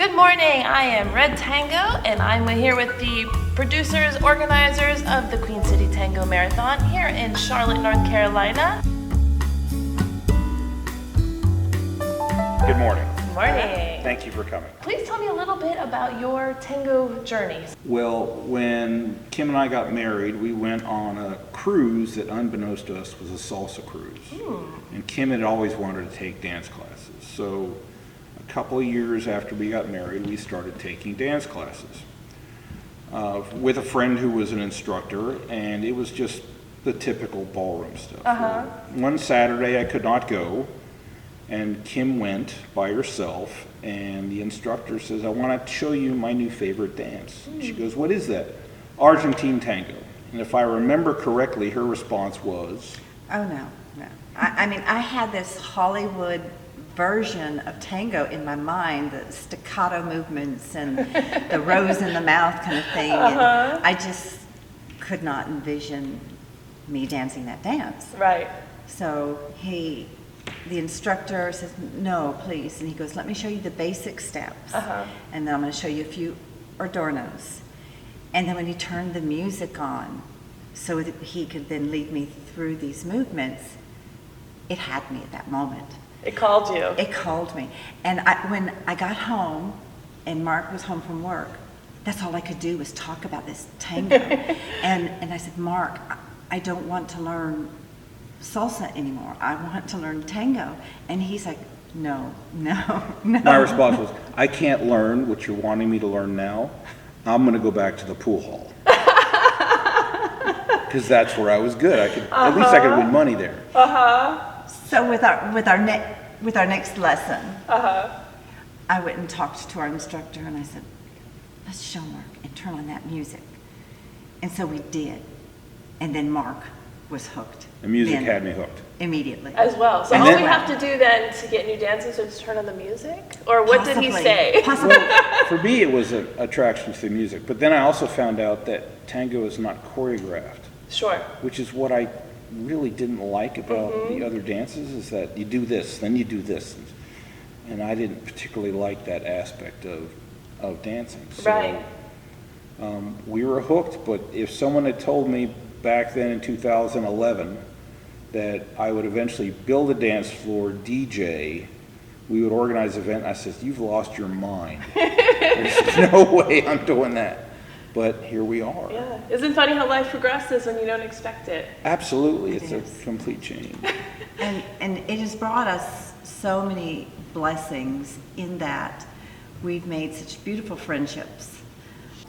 Good morning, I am Red Tango, and I'm here with the producers, organizers of the Queen City Tango Marathon here in Charlotte, North Carolina. Good morning. Good morning. Thank you for coming. Please tell me a little bit about your tango journey. Well, when Kim and I got married, we went on a cruise that, unbeknownst to us, was a salsa cruise. And Kim had always wanted to take dance classes. So a couple of years after we got married, we started taking dance classes with a friend who was an instructor, and it was just the typical ballroom stuff. One Saturday I could not go, and Kim went by herself, and the instructor says, I want to show you my new favorite dance. She goes, what is that? Argentine tango. And if I remember correctly, her response was, oh, no. I mean, I had this Hollywood version of tango in my mind, the staccato movements and the rose in the mouth kind of thing. And I just could not envision me dancing that dance. Right. So the instructor says, no, please. And he goes, let me show you the basic steps. And then I'm going to show you a few adornos. And then when he turned the music on so that he could then lead me through these movements, it had me at that moment. It called you. It called me. And when I got home and Mark was home from work, that's all I could do was talk about this tango. and I said, Mark, I don't want to learn salsa anymore. I want to learn tango. And he's like, no. my response was, I can't learn what you're wanting me to learn now. I'm going to go back to the pool hall. Because that's where I was good. I could at least I could win money there. So with our next lesson, I went and talked to our instructor and I said, let's show Mark and turn on that music. And so we did. And then Mark was hooked. The music had me hooked. Immediately. As well. So and all then, we have to do then to get new dancers is turn on the music? Or what did he say? Possibly. Well, for me, it was an attraction to the music. But then I also found out that tango is not choreographed. Sure. Which is what I really didn't like about the other dances, is that you do this, then you do this. And I didn't particularly like that aspect of dancing. So, Right. We were hooked, but if someone had told me back then in 2011 that I would eventually build a dance floor, DJ, we would organize an event, I said, you've lost your mind. There's no way I'm doing that. But here we are. Yeah. Isn't it funny how life progresses when you don't expect it? Absolutely. It's a complete change. And it has brought us so many blessings in that we've made such beautiful friendships.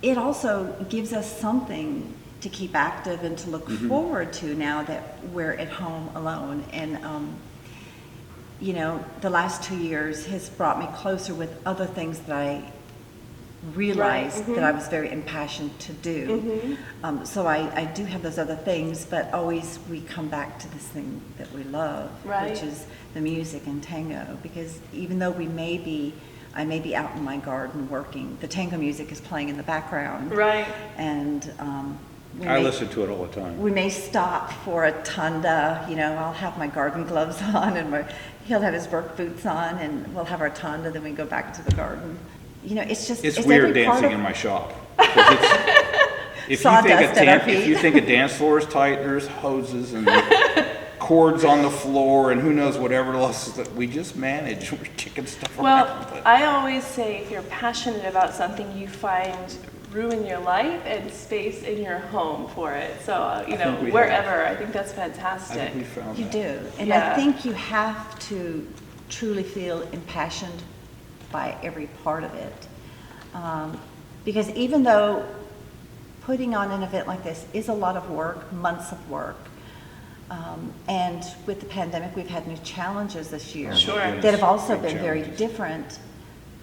It also gives us something to keep active and to look forward to now that we're at home alone. And, the last 2 years has brought me closer with other things that I realized that I was very impassioned to do. So I do have those other things, but always we come back to this thing that we love, which is the music and tango. Because even though I may be out in my garden working, the tango music is playing in the background. Right. And I listen to it all the time. we may stop for a tanda. I'll have my garden gloves on and he'll have his work boots on, and we'll have our tanda, then we go back to the garden. It's weird dancing in my shop. If you think a dance floor is tight, there's hoses and cords on the floor and who knows whatever else that we just manage. We're kicking stuff around. Well, I always say if you're passionate about something, you find room in your life and space in your home for it. So, wherever. I think that's fantastic. I think we found You that. do. And I think you have to truly feel impassioned by every part of it. Because even though putting on an event like this is a lot of work, months of work, and with the pandemic we've had new challenges this year that have also been very different.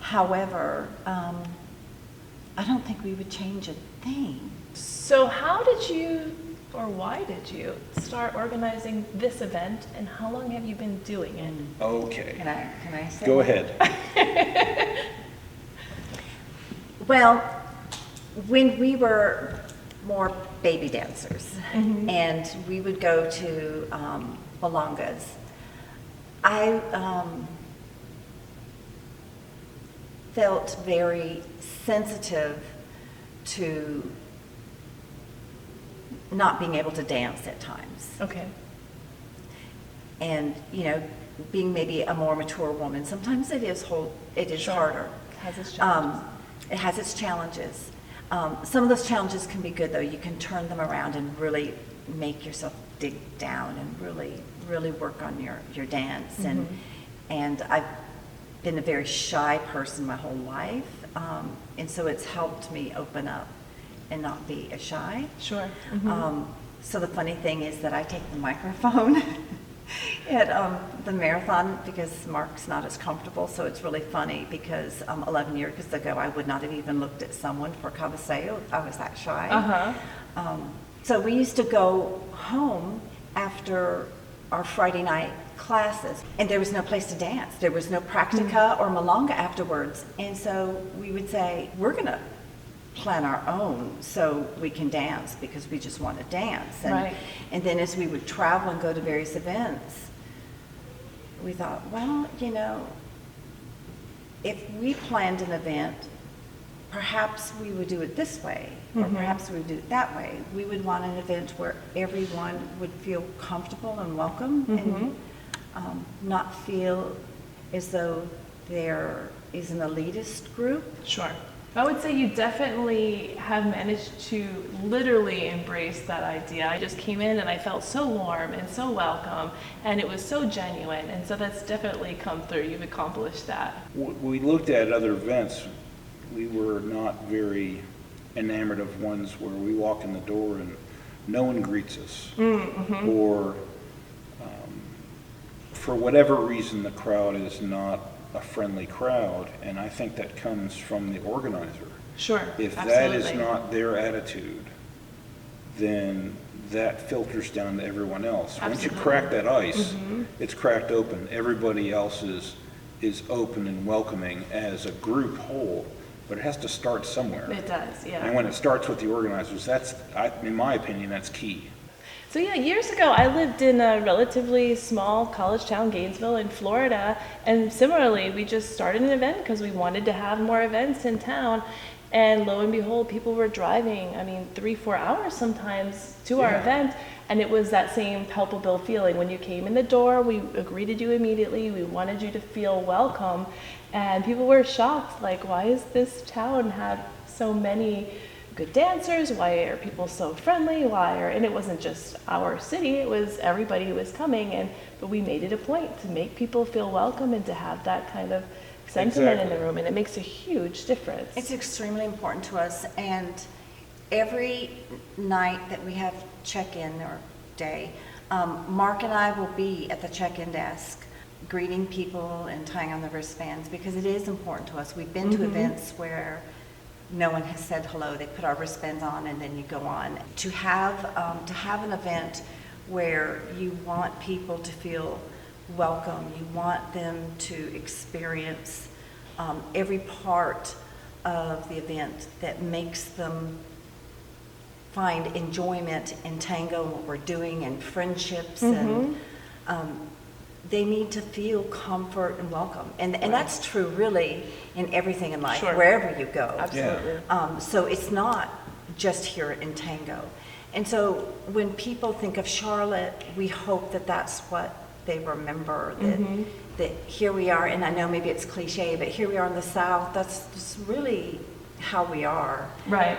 However, I don't think we would change a thing. So how did you, or why did you, start organizing this event, and how long have you been doing it? Okay. Can I say Go that? ahead. Well, when we were more baby dancers and we would go to Balangas, felt very sensitive to not being able to dance at times. Okay. And, being maybe a more mature woman, sometimes it is Sure. harder. It has its challenges. It has its challenges. Some of those challenges can be good, though. You can turn them around and really make yourself dig down and really, really work on your dance. And I've been a very shy person my whole life, and so it's helped me open up and not be as shy. Sure. So the funny thing is that I take the microphone at the marathon because Mark's not as comfortable, so it's really funny because 11 years ago I would not have even looked at someone for cabeceo. I was that shy. So we used to go home after our Friday night classes, and there was no place to dance. There was no practica or milonga afterwards, and so we would say, we're going to plan our own so we can dance because we just want to dance. And then as we would travel and go to various events, we thought, well, if we planned an event, perhaps we would do it this way, or perhaps we would do it that way. We would want an event where everyone would feel comfortable and welcome and not feel as though there is an elitist group. Sure. I would say you definitely have managed to literally embrace that idea. I just came in and I felt so warm and so welcome, and it was so genuine, and so that's definitely come through. You've accomplished that. We looked at other events. We were not very enamored of ones where we walk in the door and no one greets us, or for whatever reason the crowd is not a friendly crowd, and I think that comes from the organizer. Sure, If absolutely. that is not their attitude, then that filters down to everyone else. Once you crack that ice, it's cracked open. Everybody else is open and welcoming as a group whole, but it has to start somewhere. It does, yeah. And when it starts with the organizers, in my opinion, that's key. So yeah, years ago I lived in a relatively small college town, Gainesville in Florida, and similarly we just started an event because we wanted to have more events in town, and lo and behold, people were driving, 3-4 hours sometimes to our event, and it was that same palpable feeling. When you came in the door, we greeted you immediately, we wanted you to feel welcome, and people were shocked, like, why does this town have so many good dancers? Why are people so friendly? And it wasn't just our city, it was everybody who was coming, but we made it a point to make people feel welcome and to have that kind of sentiment in the room, and it makes a huge difference. It's extremely important to us, and every night that we have check-in or day, Mark and I will be at the check-in desk greeting people and tying on the wristbands because it is important to us. We've been to events where no one has said hello. They put our wristbands on and then you go on. To have an event where you want people to feel welcome, you want them to experience every part of the event that makes them find enjoyment in tango, what we're doing, and friendships, and they need to feel comfort and welcome. And that's true really in everything in life, wherever you go. Absolutely. So it's not just here in tango. And so when people think of Charlotte, we hope that that's what they remember, that here we are, and I know maybe it's cliche, but here we are in the South, that's just really how we are. Right.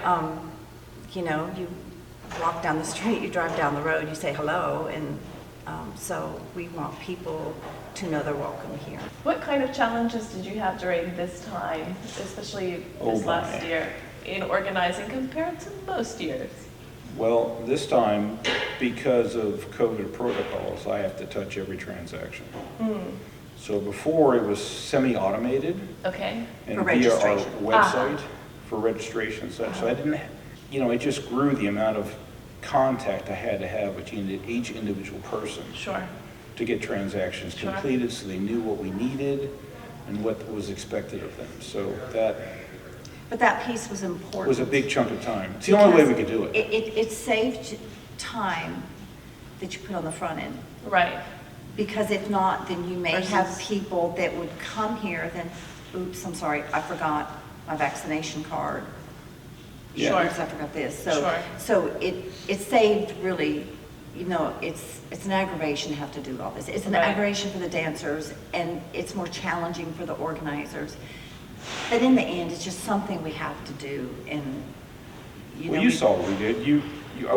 You walk down the street, you drive down the road, you say hello, and so we want people to know they're welcome here. What kind of challenges did you have during this time, especially this last year, in organizing compared to most years? Well, this time, because of COVID protocols, I have to touch every transaction. So before, it was semi-automated. Okay. And For via our registration. website for registration and such. So I didn't, it just grew the amount of contact I had to have between each individual person to get transactions completed, so they knew what we needed and what was expected of them. So But that piece was important. was a big chunk of time. It's the only way we could do it. It saved time that you put on the front end. Right. Because if not, then you may have people that would come here, then oops, I'm sorry, I forgot my vaccination card. Yeah. Sure. Oops, I forgot this. So, Sure. so it saved really, it's an aggravation to have to do all this. It's an Right. aggravation for the dancers, and it's more challenging for the organizers. But in the end, it's just something we have to do, and Well, you saw what we did. You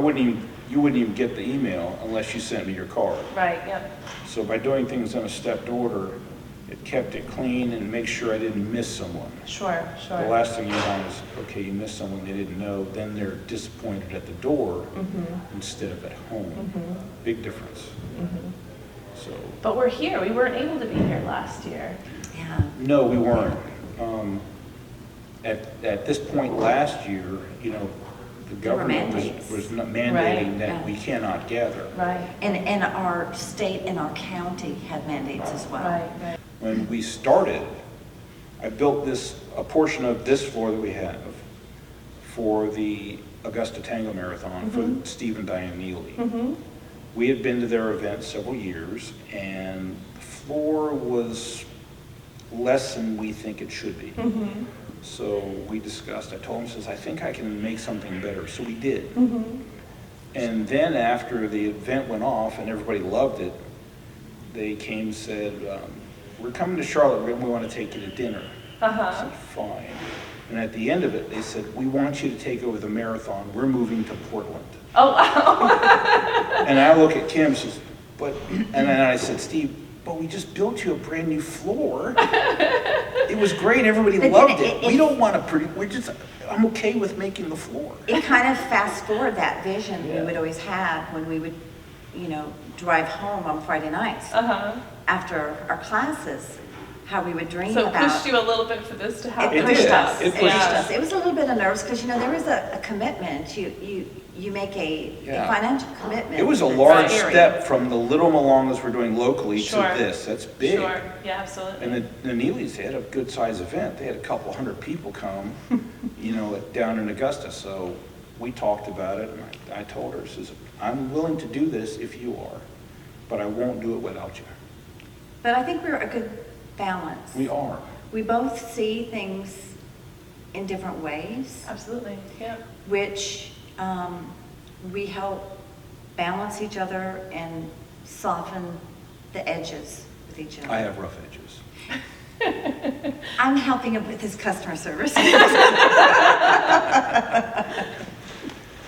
wouldn't even get the email unless you sent me your card. Right, yep. So by doing things in a stepped order, it kept it clean and make sure I didn't miss someone. Sure, sure. The last thing you want is, okay, you missed someone they didn't know, then they're disappointed at the door instead of at home. Big difference. So, But we're here. We weren't able to be here last year. Yeah. no, we weren't. At this point last year, the There were government mandates. was mandating Right. that Yeah. we cannot gather. Right. And our state and our county had mandates as well. Right, right. When we started, I built a portion of this floor that we have for the Augusta Tango Marathon for Steve and Diane Neely. We had been to their event several years, and the floor was less than we think it should be. So we discussed, I told him, I think I can make something better. So we did. And then after the event went off and everybody loved it, they came and said, we're coming to Charlotte, we want to take you to dinner. I said, fine. And at the end of it, they said, we want you to take over the marathon. We're moving to Portland. Oh, wow. And I look at Kim, says, and then I said, Steve, but we just built you a brand new floor. It was great, everybody But loved then it. We don't want to, I'm okay with making the floor. It kind of fast forward that vision we Yeah. would always have when we would, drive home on Friday nights after our classes, how we would dream So it about. pushed you a little bit for this to happen. It pushed did. us. It It pushed pushed Yeah. us. It was a little bit of nerves because there is a commitment. You make a Yeah. financial commitment. It was a that's large scary. step from the little Malongas we're doing locally to Sure. this. That's big. Sure, yeah, absolutely. And the Neelys, they had a good sized event. They had a couple hundred people come, down in Augusta. So we talked about it, and I told her, I'm willing to do this if you are, but I won't do it without you. But I think we're a good balance. We are. We both see things in different ways, Absolutely, yeah. which we help balance each other and soften the edges with each other. I have rough edges. I'm helping him with his customer service.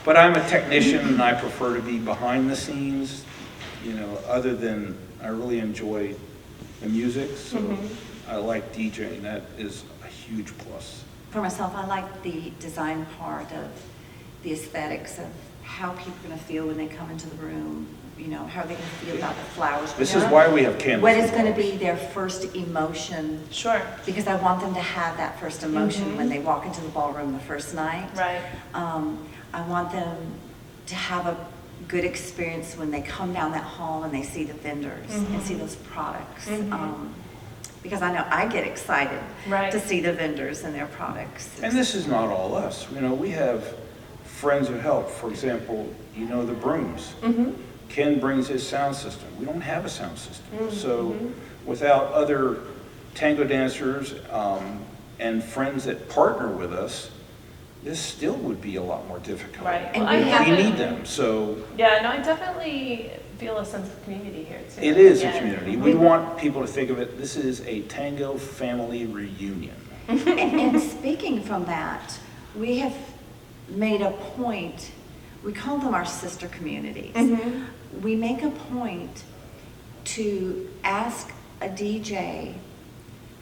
But I'm a technician and I prefer to be behind the scenes, other than I really enjoy the music, so I like DJing. That is a huge plus. For myself, I like the design part of the aesthetics of how people are going to feel when they come into the room, how they're going to feel about the flowers. This is why we have candles. What is going to be their first emotion? Sure, Because I want them to have that first emotion when they walk into the ballroom the first night. right. I want them to have a good experience when they come down that hall and they see the vendors and see those products. Because I know I get excited Right. to see the vendors and their products. And this is not all us. We have friends who help. For example, the brooms. Ken brings his sound system. We don't have a sound system. So without other tango dancers and friends that partner with us, this still would be a lot more difficult. Right. And Well, we have- We need them, so Yeah, no, I definitely feel a sense of community here too. it is a Yeah. community. We want people to think of it, this is a tango family reunion. And speaking from that, we have made a point, we call them our sister communities. We make a point to ask a DJ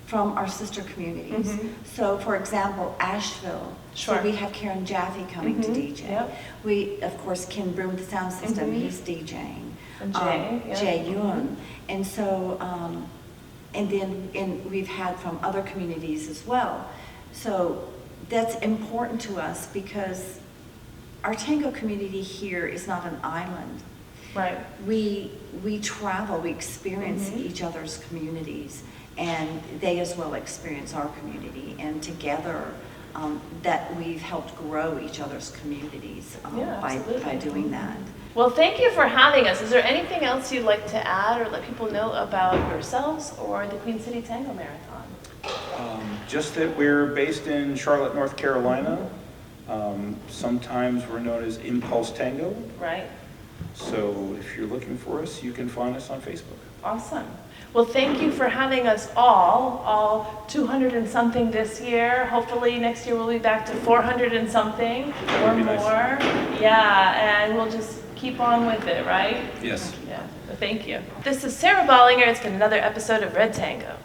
from our sister communities. So for example, Asheville, so Sure. we have Karen Jaffe coming to DJ. Yep. We, of course, Ken Broom with the sound system, he's DJing. And Jay, yeah. Jay Yun. And so, and we've had from other communities as well. So that's important to us because our tango community here is not an island. Right. We travel, we experience each other's communities, and they as well experience our community. And together, that we've helped grow each other's communities Yeah, by absolutely. doing that. Well, thank you for having us. Is there anything else you'd like to add or let people know about yourselves or the Queen City Tango Marathon? Just that we're based in Charlotte, North Carolina. Sometimes we're known as Impulse Tango. Right. So if you're looking for us, you can find us on Facebook. Awesome. Well, thank you for having us all 200 and something this year. Hopefully next year we'll be back to 400 and something or would be more. nice. Yeah, and we'll just keep on with it, right? Yes. Yeah, thank you. This is Sarah Bollinger. It's been another episode of Red Tango.